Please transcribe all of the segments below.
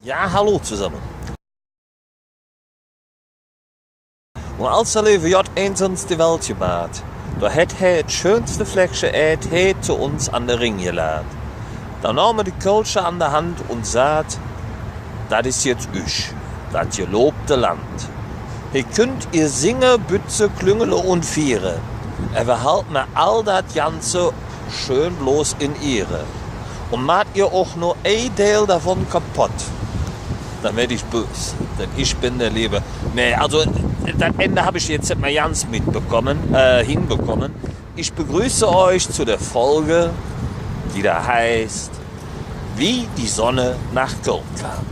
Ja, hallo zusammen. Und als der lieve J eens die Welt gemaakt, da hat er het schönste Fleckchen Erd zu uns an der Ring geladen. Da nahm er die Kölsche an der Hand und sagt, das ist jetzt ich, das gelobte Land. Hier könnt ihr singen, bütze, klüngele und viere. Er halt mir all das Ganze schön bloß in ihre. Und macht ihr auch nur ein Teil davon kaputt, dann werde ich böse, denn ich bin der Liebe. Nee, also das Ende habe ich jetzt nicht mal ganz hinbekommen. Ich begrüße euch zu der Folge, die da heißt, wie die Sonne nach Köln kam.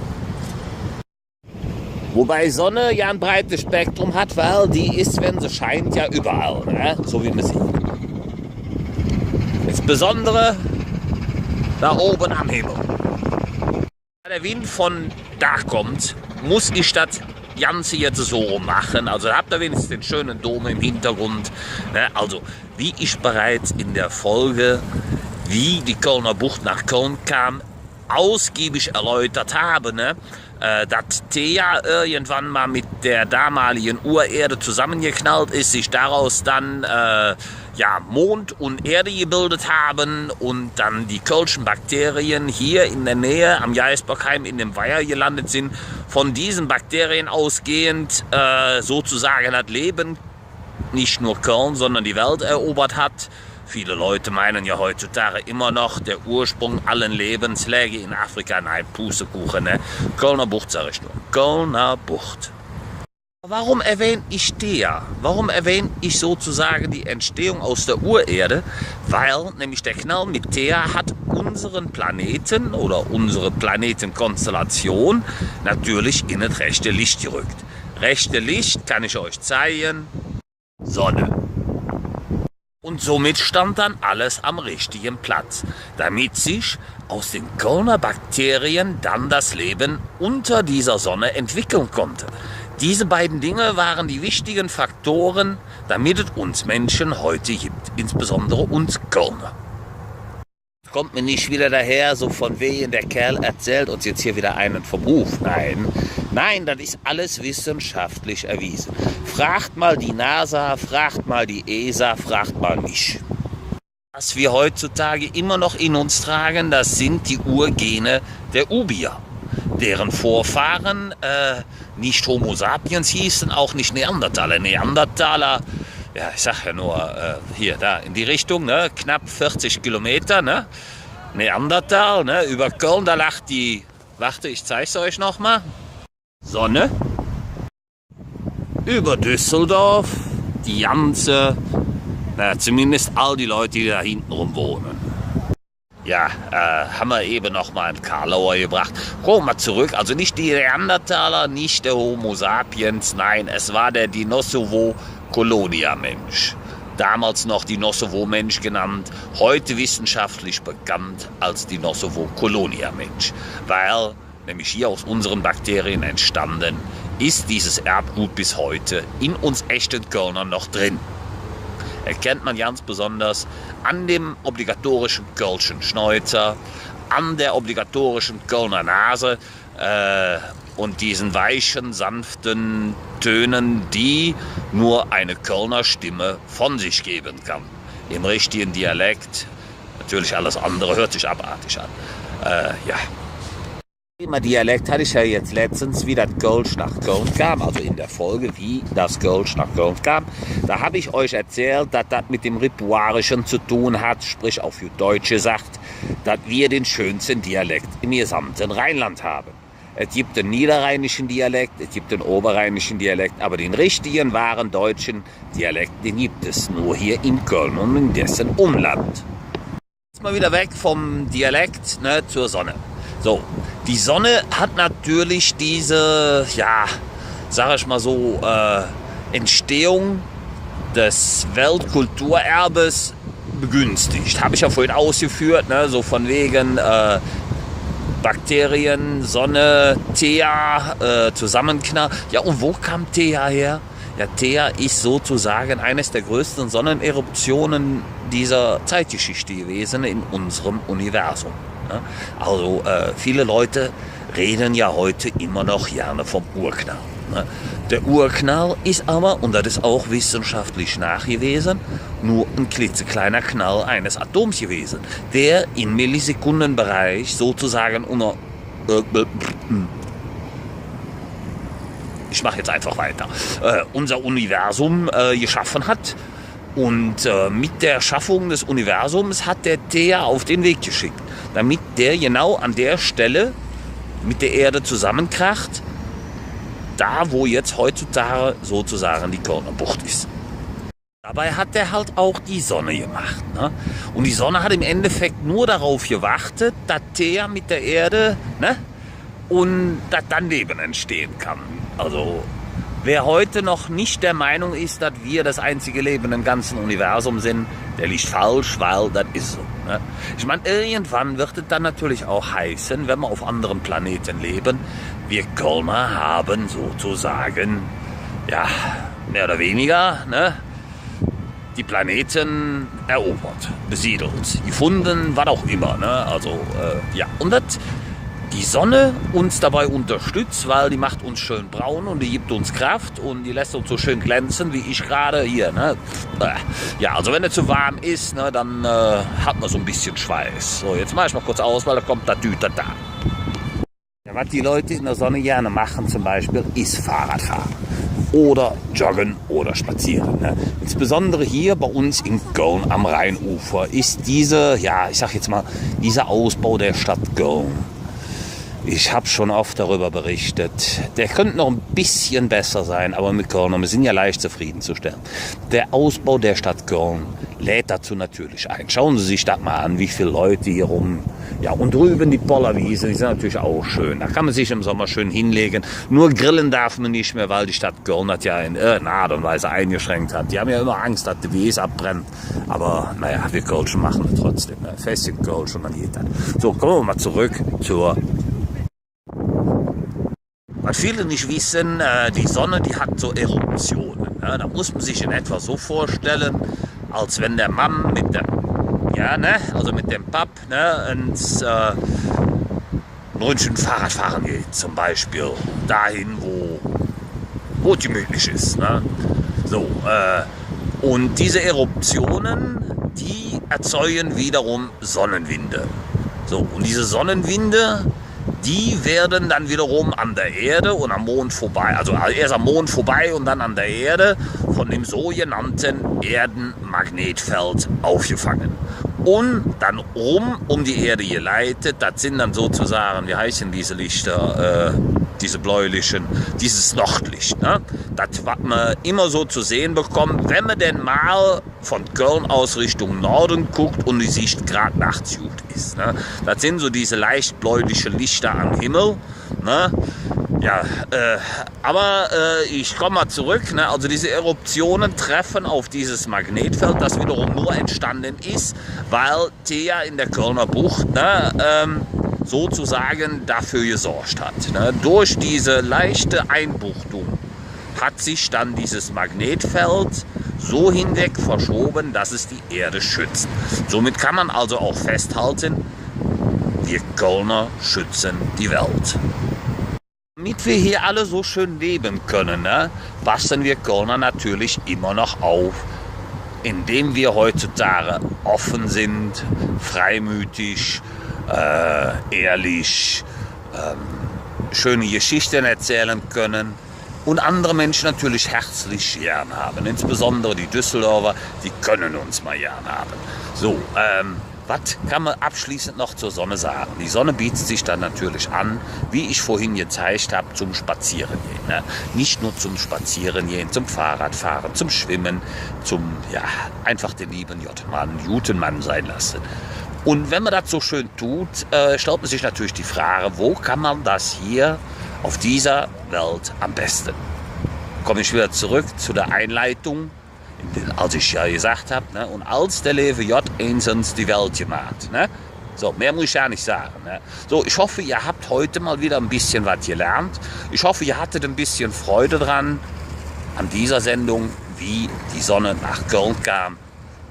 Wobei Sonne ja ein breites Spektrum hat, weil die ist, wenn sie scheint, ja überall, ne? So wie man sieht. Insbesondere da oben am Himmel. Wenn der Wind von da kommt, muss ich das Ganze jetzt so machen. Also habt ihr wenigstens den schönen Dom im Hintergrund. Ne? Also, wie ich bereits in der Folge, wie die Kölner Bucht nach Köln kam, ausgiebig erläutert habe, ne? Dass Theia irgendwann mal mit der damaligen Urerde zusammengeknallt ist, sich daraus dann Mond und Erde gebildet haben und dann die Kölschen Bakterien hier in der Nähe am Geisbergheim in dem Weiher gelandet sind. Von diesen Bakterien ausgehend sozusagen das Leben nicht nur Köln, sondern die Welt erobert hat. Viele Leute meinen ja heutzutage immer noch, der Ursprung allen Lebens läge in Afrika. Nein, Pustekuchen, ne? Kölner Bucht sage ich nur. Kölner Bucht. Warum erwähne ich Theia? Warum erwähne ich sozusagen die Entstehung aus der Urerde? Weil nämlich der Knall mit Theia hat unseren Planeten oder unsere Planetenkonstellation natürlich in das rechte Licht gerückt. Rechte Licht kann ich euch zeigen. Sonne. Und somit stand dann alles am richtigen Platz, damit sich aus den Kölner Bakterien dann das Leben unter dieser Sonne entwickeln konnte. Diese beiden Dinge waren die wichtigen Faktoren, damit es uns Menschen heute gibt, insbesondere uns Kölner. Kommt mir nicht wieder daher, so von wegen der Kerl erzählt uns jetzt hier wieder einen vom Hof. Nein, das ist alles wissenschaftlich erwiesen. Fragt mal die NASA, fragt mal die ESA, fragt mal mich. Was wir heutzutage immer noch in uns tragen, das sind die Urgene der Ubier. Deren Vorfahren nicht Homo sapiens hießen, auch nicht Neandertaler. Neandertaler, ja, ich sag ja nur, hier, da, in die Richtung, ne, knapp 40 Kilometer, ne, Neandertal, ne, über Köln, da lacht die, warte, ich zeig's euch nochmal, Sonne, über Düsseldorf, die ganze, zumindest all die Leute, die da hinten rum wohnen. Ja, haben wir eben noch mal einen Karlauer gebracht. Kommen wir zurück, also nicht die Neandertaler, nicht der Homo sapiens, nein, es war der Denisova-Colonia-Mensch. Damals noch Denisova-Mensch genannt, heute wissenschaftlich bekannt als Denisova-Colonia-Mensch. Weil nämlich hier aus unseren Bakterien entstanden, ist dieses Erbgut bis heute in uns echten Kölnern noch drin. Erkennt man ganz besonders an dem obligatorischen Kölschen Schnäuzer, an der obligatorischen Kölner Nase und diesen weichen, sanften Tönen, die nur eine Kölner Stimme von sich geben kann. Im richtigen Dialekt, natürlich alles andere hört sich abartig an. Thema Dialekt hatte ich ja jetzt letztens, wie das Kölsch nach Köln kam, also in der Folge, wie das Kölsch nach Köln kam. Da habe ich euch erzählt, dass das mit dem Ripuarischen zu tun hat, sprich auf Deutsch gesagt, dass wir den schönsten Dialekt im gesamten Rheinland haben. Es gibt den niederrheinischen Dialekt, es gibt den oberrheinischen Dialekt, aber den richtigen, wahren deutschen Dialekt, den gibt es nur hier in Köln und in dessen Umland. Jetzt mal wieder weg vom Dialekt, ne, zur Sonne. So, die Sonne hat natürlich diese, sag ich mal so, Entstehung des Weltkulturerbes begünstigt. Habe ich ja vorhin ausgeführt, ne, so von wegen Bakterien, Sonne, Theia, Zusammenknall. Ja, und wo kam Theia her? Ja, Theia ist sozusagen eines der größten Sonneneruptionen dieser Zeitgeschichte gewesen in unserem Universum. Also viele Leute reden ja heute immer noch gerne vom Urknall. Ne? Der Urknall ist aber, und das ist auch wissenschaftlich nachgewiesen, nur ein klitzekleiner Knall eines Atoms gewesen, der im Millisekundenbereich sozusagen ich mache jetzt einfach weiter, unser Universum geschaffen hat. Und mit der Schaffung des Universums hat der Thea auf den Weg geschickt, damit der genau an der Stelle mit der Erde zusammenkracht, da wo jetzt heutzutage sozusagen die Kölner Bucht ist. Dabei hat er halt auch die Sonne gemacht. Ne? Und die Sonne hat im Endeffekt nur darauf gewartet, dass der mit der Erde, ne? Und dass dann Leben entstehen kann. Also wer heute noch nicht der Meinung ist, dass wir das einzige Leben im ganzen Universum sind, der liegt falsch, weil das ist so. Ne? Ich meine, irgendwann wird es dann natürlich auch heißen, wenn wir auf anderen Planeten leben, wir Kölner haben sozusagen, ja, mehr oder weniger, ne, die Planeten erobert, besiedelt, gefunden, was auch immer. Ne? Also, ja, und das die Sonne uns dabei unterstützt, weil die macht uns schön braun und die gibt uns Kraft und die lässt uns so schön glänzen, wie ich gerade hier. Ne? Ja, also wenn es zu warm ist, ne, dann hat man so ein bisschen Schweiß. So, jetzt mache ich mal kurz aus, weil da kommt das Düter da. Ja, was die Leute in der Sonne gerne machen zum Beispiel, ist Fahrradfahren. Oder joggen oder spazieren. Ne? Insbesondere hier bei uns in Köln am Rheinufer ist dieser Ausbau der Stadt Köln. Ich habe schon oft darüber berichtet. Der könnte noch ein bisschen besser sein, aber mit Köln, wir sind ja leicht zufriedenzustellen. Der Ausbau der Stadt Köln lädt dazu natürlich ein. Schauen Sie sich das mal an, wie viele Leute hier rum. Ja, und drüben die Pollerwiesen, die sind natürlich auch schön. Da kann man sich im Sommer schön hinlegen. Nur grillen darf man nicht mehr, weil die Stadt Köln das ja in irgendeiner Art und Weise eingeschränkt hat. Die haben ja immer Angst, dass die Wies abbrennt. Aber naja, wir Kölschen machen das trotzdem. Ne? Festchen Kölsch und dann geht das. So, kommen wir mal zurück zur... Was viele nicht wissen, die Sonne, die hat so Eruptionen. Ne? Da muss man sich in etwa so vorstellen, als wenn der Mann mit dem, mit dem Papp, ne, ins Ründchen Fahrrad fahren geht, zum Beispiel dahin, wo es gemütlich ist. Ne? So, und diese Eruptionen, die erzeugen wiederum Sonnenwinde. So, und diese Sonnenwinde, die werden dann wiederum an der Erde und am Mond vorbei, also erst am Mond vorbei und dann an der Erde von dem sogenannten Erdenmagnetfeld aufgefangen. Und dann um die Erde geleitet, das sind dann sozusagen, wie heißen diese Lichter, diese bläulichen, dieses Nordlicht. Ne? Das, was man immer so zu sehen bekommt, wenn man denn mal von Köln aus Richtung Norden guckt und die Sicht gerade nachts gut ist. Ne? Das sind so diese leicht bläulichen Lichter am Himmel. Ne? Ja, aber ich komme mal zurück. Ne? Also diese Eruptionen treffen auf dieses Magnetfeld, das wiederum nur entstanden ist, weil Thea in der Kölner Bucht, ne, sozusagen dafür gesorgt hat. Ne? Durch diese leichte Einbuchtung hat sich dann dieses Magnetfeld so hinweg verschoben, dass es die Erde schützt. Somit kann man also auch festhalten, wir Kölner schützen die Welt. Damit wir hier alle so schön leben können, ne, passen wir Kölner natürlich immer noch auf, indem wir heutzutage offen sind, freimütig, ehrlich, schöne Geschichten erzählen können und andere Menschen natürlich herzlich gern haben. Insbesondere die Düsseldorfer, die können uns mal gern haben. So, was kann man abschließend noch zur Sonne sagen? Die Sonne bietet sich dann natürlich an, wie ich vorhin gezeigt habe, zum Spazierengehen. Ne? Nicht nur zum Spazierengehen, zum Fahrradfahren, zum Schwimmen, einfach den lieben guten Mann sein lassen. Und wenn man das so schön tut, stellt man sich natürlich die Frage, wo kann man das hier auf dieser Welt am besten? Komme ich wieder zurück zu der Einleitung, als ich ja gesagt habe, ne? Und als der liebe J. Ensens die Welt gemacht. Ne? So, mehr muss ich ja nicht sagen. Ne? So, ich hoffe, ihr habt heute mal wieder ein bisschen was gelernt. Ich hoffe, ihr hattet ein bisschen Freude dran an dieser Sendung, wie die Sonne nach Köln kam.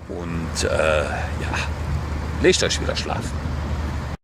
Und legt euch wieder schlafen.